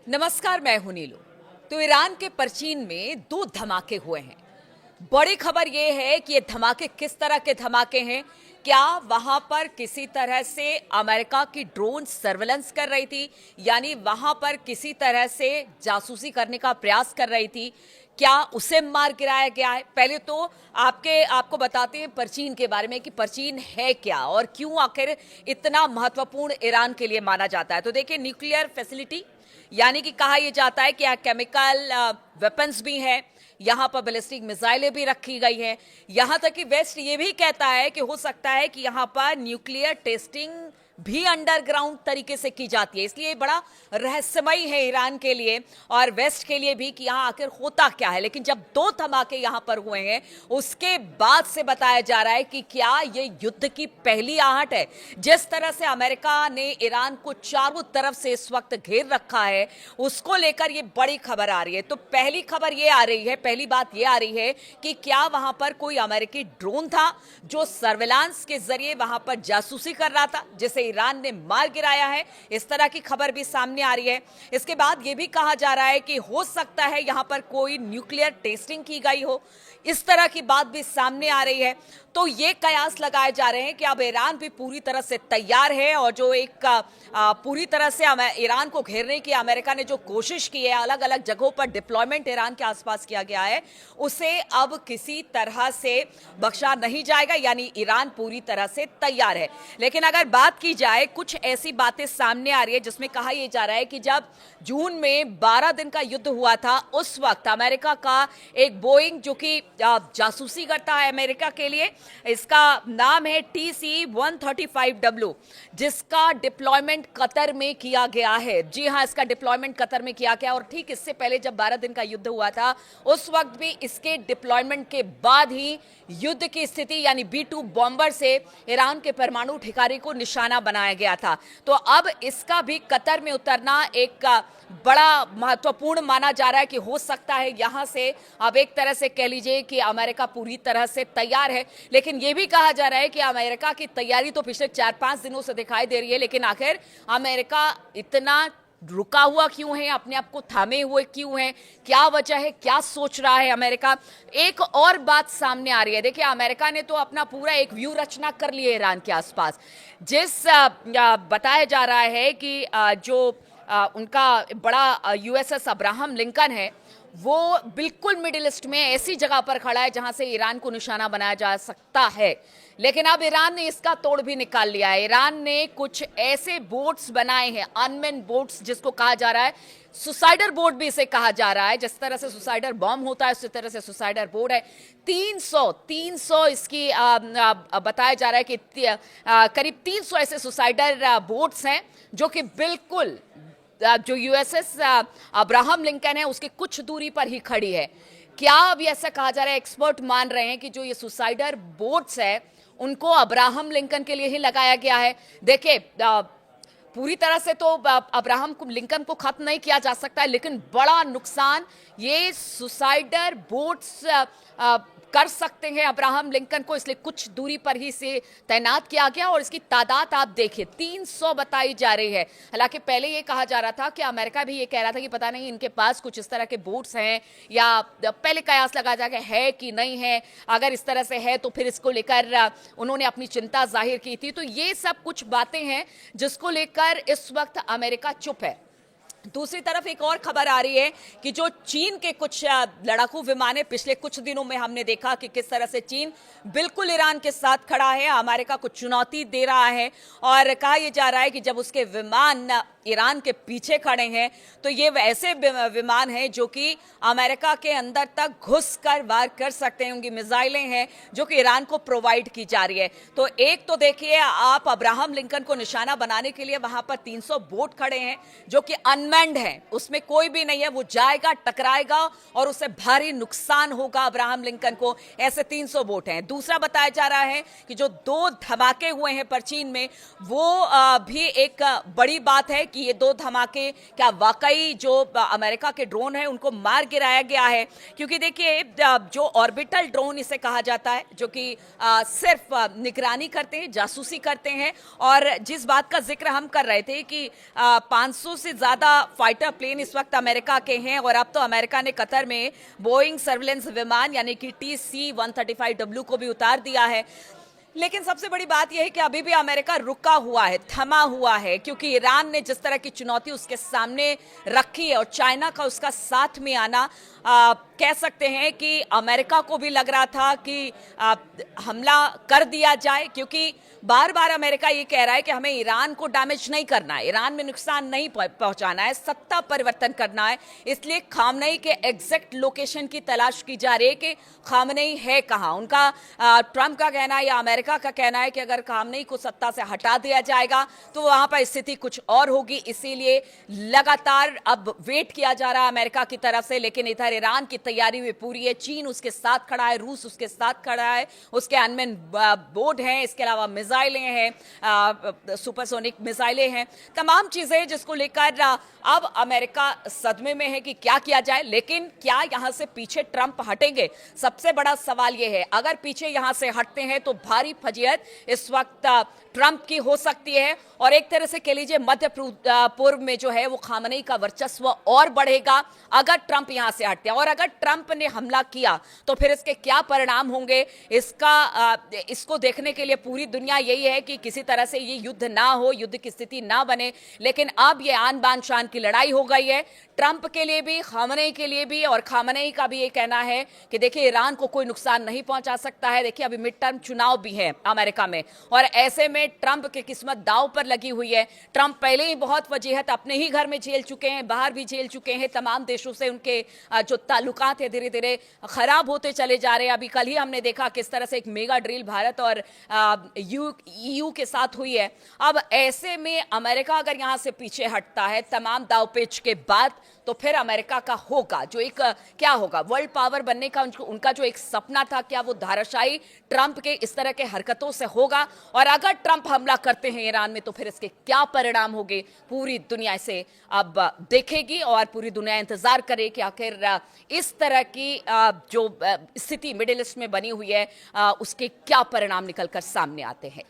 नमस्कार, मैं हूं नीलू। तो ईरान के परचीन में 2 धमाके हुए हैं। बड़ी खबर यह है कि ये धमाके किस तरह के धमाके हैं। क्या वहां पर किसी तरह से अमेरिका की ड्रोन सर्वेलेंस कर रही थी, यानी वहां पर किसी तरह से जासूसी करने का प्रयास कर रही थी? क्या उसे मार गिराया गया है? पहले तो आपको बताते हैं परचीन के बारे में कि परचीन है क्या और क्यों आखिर इतना महत्वपूर्ण ईरान के लिए माना जाता है। तो देखिए, न्यूक्लियर फैसिलिटी, यानी कि कहा यह जाता है कि यहाँ केमिकल वेपन्स भी हैं, यहाँ पर बैलिस्टिक मिसाइलें भी रखी गई हैं। यहाँ तक कि वेस्ट ये भी कहता है कि हो सकता है कि यहाँ पर न्यूक्लियर टेस्टिंग भी अंडरग्राउंड तरीके से की जाती है। इसलिए बड़ा रहस्यमय है ईरान के लिए और वेस्ट के लिए भी कि यहाँ आखिर होता क्या है। लेकिन जब 2 धमाके यहाँ पर हुए हैं, उसके बाद से बताया जा रहा है कि क्या ये युद्ध की पहली आहट है। जिस तरह से अमेरिका ने ईरान को चारों तरफ से इस वक्त घेर रखा है, उसको लेकर ये बड़ी खबर आ रही है। तो पहली खबर ये आ रही है, पहली बात ये आ रही है कि क्या वहां पर कोई अमेरिकी ड्रोन था जो सर्विलांस के जरिए वहां पर जासूसी कर रहा था, जिसे ईरान ने मार गिराया है। इस तरह की खबर भी सामने आ रही है। इसके बाद यह भी कहा जा रहा है कि हो सकता है यहां पर कोई न्यूक्लियर टेस्टिंग की गई हो, इस तरह की बात भी सामने आ रही है। तो ये कयास लगाए जा रहे हैं कि अब ईरान भी पूरी तरह से तैयार है और जो एक पूरी तरह से ईरान को घेरने की अमेरिका ने जो कोशिश की है, अलग अलग जगहों पर डिप्लॉयमेंट ईरान के आसपास किया गया है, उसे अब किसी तरह से बख्शा नहीं जाएगा। यानी ईरान पूरी तरह से तैयार है। लेकिन अगर बात की जाए, कुछ ऐसी बातें सामने आ रही है जिसमें कहा यह जा रहा है कि जब जून में 12 दिन का युद्ध हुआ था, उस वक्त अमेरिका का एक बोइंग जो कि जासूसी करता है अमेरिका के लिए, इसका नाम है TC-135W, जिसका डिप्लॉयमेंट कतर में किया गया है। जी हां, इसका डिप्लॉयमेंट कतर में किया गया और ठीक इससे पहले जब 12 दिन का युद्ध हुआ था, उस वक्त भी इसके डिप्लॉयमेंट के बाद ही युद्ध की स्थिति यानी B-2 बॉम्बर से ईरान के परमाणु ठिकाने को निशाना बनाया गया था। तो अब इसका भी कतर में उतरना एक बड़ा महत्वपूर्ण माना जा रहा है कि हो सकता है यहां से अब एक तरह से कह लीजिए कि अमेरिका पूरी तरह से तैयार है। लेकिन यह भी कहा जा रहा है कि अमेरिका की तैयारी तो पिछले 4-5 दिनों से दिखाई दे रही है, लेकिन आखिर अमेरिका इतना रुका हुआ क्यों है, अपने आप को थामे हुए क्यों है, क्या वजह है, क्या सोच रहा है अमेरिका? एक और बात सामने आ रही है। देखिए, अमेरिका ने तो अपना पूरा एक व्यू रचना कर लिया है ईरान के आसपास। जिस बताया जा रहा है कि जो उनका बड़ा USS अब्राहम लिंकन है, वो बिल्कुल मिडिल ईस्ट में ऐसी जगह पर खड़ा है जहां से ईरान को निशाना बनाया जा सकता है। लेकिन अब ईरान ने इसका तोड़ भी निकाल लिया है। ईरान ने कुछ ऐसे बोट्स बनाए हैं, अनमैन्ड बोट्स, जिसको कहा जा रहा है सुसाइडर बोट भी इसे कहा जा रहा है। जिस तरह से सुसाइडर बॉम्ब होता है, उसी तरह से सुसाइडर बोट है। 300 इसकी बताया जा रहा है कि करीब 300 ऐसे सुसाइडर बोट्स हैं जो कि बिल्कुल जो USS अब्राहम लिंकन है उसके कुछ दूरी पर ही खड़ी है। क्या अभी ऐसा कहा जा रहा है, एक्सपर्ट मान रहे हैं कि जो ये सुसाइडर बोट्स है उनको अब्राहम लिंकन के लिए ही लगाया गया है। देखिए, पूरी तरह से तो अब्राहम लिंकन को खत्म नहीं किया जा सकता है, लेकिन बड़ा नुकसान ये सुसाइडर बोट्स कर सकते हैं अब्राहम लिंकन को, इसलिए कुछ दूरी पर ही से तैनात किया गया। और इसकी तादाद आप देखिए, 300 बताई जा रही है। हालांकि पहले ये कहा जा रहा था कि अमेरिका भी ये कह रहा था कि पता नहीं इनके पास कुछ इस तरह के बोट्स हैं, या पहले कयास लगा जा है कि नहीं है। अगर इस तरह से है तो फिर इसको लेकर उन्होंने अपनी चिंता जाहिर की थी। तो ये सब कुछ बातें हैं जिसको लेकर इस वक्त अमेरिका चुप है। दूसरी तरफ एक और खबर आ रही है कि जो चीन के कुछ लड़ाकू विमान है, पिछले कुछ दिनों में हमने देखा कि किस तरह से चीन बिल्कुल ईरान के साथ खड़ा है, अमेरिका को चुनौती दे रहा है। और कहा यह जा रहा है कि जब उसके विमान ईरान के पीछे खड़े हैं तो ये ऐसे विमान हैं जो कि अमेरिका के अंदर तक घुसकर वार कर सकते हैं। उनकी मिसाइलें हैं जो कि ईरान को प्रोवाइड की जा रही है। तो एक तो देखिए, आप अब्राहम लिंकन को निशाना बनाने के लिए वहां पर 300 बोट खड़े हैं जो कि अनमैन्ड है, उसमें कोई भी नहीं है, वो जाएगा, टकराएगा और उससे भारी नुकसान होगा अब्राहम लिंकन को। ऐसे 300 बोट हैं। दूसरा बताया जा रहा है कि जो 2 धमाके हुए हैं परचीन में, वो भी एक बड़ी बात है, कि ये दो धमाके क्या वाकई जो अमेरिका के ड्रोन है उनको मार गिराया गया है। क्योंकि देखिए जो ऑर्बिटल ड्रोन इसे कहा जाता है, जो कि सिर्फ निगरानी करते हैं, जासूसी करते हैं। और जिस बात का जिक्र हम कर रहे थे कि 500 से ज्यादा फाइटर प्लेन इस वक्त अमेरिका के हैं, और अब तो अमेरिका ने कतर में बोइंग सर्विलेंस विमान यानी कि TC-135W को भी उतार दिया है। लेकिन सबसे बड़ी बात यह है कि अभी भी अमेरिका रुका हुआ है, थमा हुआ है, क्योंकि ईरान ने जिस तरह की चुनौती उसके सामने रखी है और चाइना का उसका साथ में आना, कह सकते हैं कि अमेरिका को भी लग रहा था कि हमला कर दिया जाए। क्योंकि बार बार अमेरिका ये कह रहा है कि हमें ईरान को डैमेज नहीं करना है, ईरान में नुकसान नहीं पहुंचाना है, सत्ता परिवर्तन करना है। इसलिए खामनेई के एग्जैक्ट लोकेशन की तलाश की जा रही है कि खामनेई है कहां। उनका ट्रंप का कहना है या अमेरिका का कहना है कि अगर खामनेई को सत्ता से हटा दिया जाएगा तो वहां पर स्थिति कुछ और होगी। इसीलिए लगातार अब वेट किया जा रहा है अमेरिका की तरफ से। लेकिन इधर ईरान की तैयारी भी पूरी है, चीन उसके साथ खड़ा है, रूस उसके साथ खड़ा है, उसके अनमैन बोर्ड हैं, इसके अलावा मिसाइलें हैं, सुपरसोनिक मिसाइलें हैं, तमाम चीजें जिसको लेकर अब अमेरिका सदमे में है कि क्या किया जाए। लेकिन क्या यहां से पीछे ट्रंप हटेंगे, सबसे बड़ा सवाल यह है। अगर पीछे यहां से हटते हैं तो भारी फजीहत इस वक्त ट्रंप की हो सकती है, और एक तरह से कह लीजिए मध्य पूर्व में जो है वो खामनेई का वर्चस्व और बढ़ेगा अगर ट्रंप यहां से हटते हैं। और अगर ट्रंप ने हमला किया तो फिर इसके क्या परिणाम होंगे, इसको देखने के लिए पूरी दुनिया यही है कि किसी तरह से ये युद्ध ना हो, युद्ध की स्थिति ना बने। लेकिन अब ये आन बान शान की लड़ाई हो गई है, ट्रंप के लिए भी, खामनेई के लिए भी। और खामनेई का भी ये कहना है कि देखिए ईरान को कोई नुकसान नहीं पहुंचा सकता है। देखिए अभी मिड टर्म चुनाव भी है अमेरिका में, और ऐसे में ट्रंप की किस्मत दांव पर लगी हुई है। ट्रंप पहले ही बहुत वजीहत अपने ही घर में झेल चुके हैं, बाहर भी झेल चुके हैं। तमाम देशों से उनके जो ताल्लुकात है धीरे धीरे खराब होते चले जा रहे हैं। अभी कल ही हमने देखा किस तरह से एक मेगा ड्रिल भारत और EU के साथ हुई है। अब ऐसे में अमेरिका अगर यहां से पीछे हटता है तमाम दावपेच के बाद, तो फिर अमेरिका का होगा जो एक क्या होगा, वर्ल्ड पावर बनने का उनका जो एक सपना था, क्या वो धाराशायी ट्रंप के इस तरह के हरकतों से होगा। और अगर ट्रंप हमला करते हैं ईरान में तो फिर इसके क्या परिणाम होंगे, पूरी दुनिया इसे अब देखेगी और पूरी दुनिया इंतजार करे कि आखिर इस तरह की जो स्थिति मिडिल ईस्ट में बनी हुई है उसके क्या परिणाम निकलकर सामने आते हैं।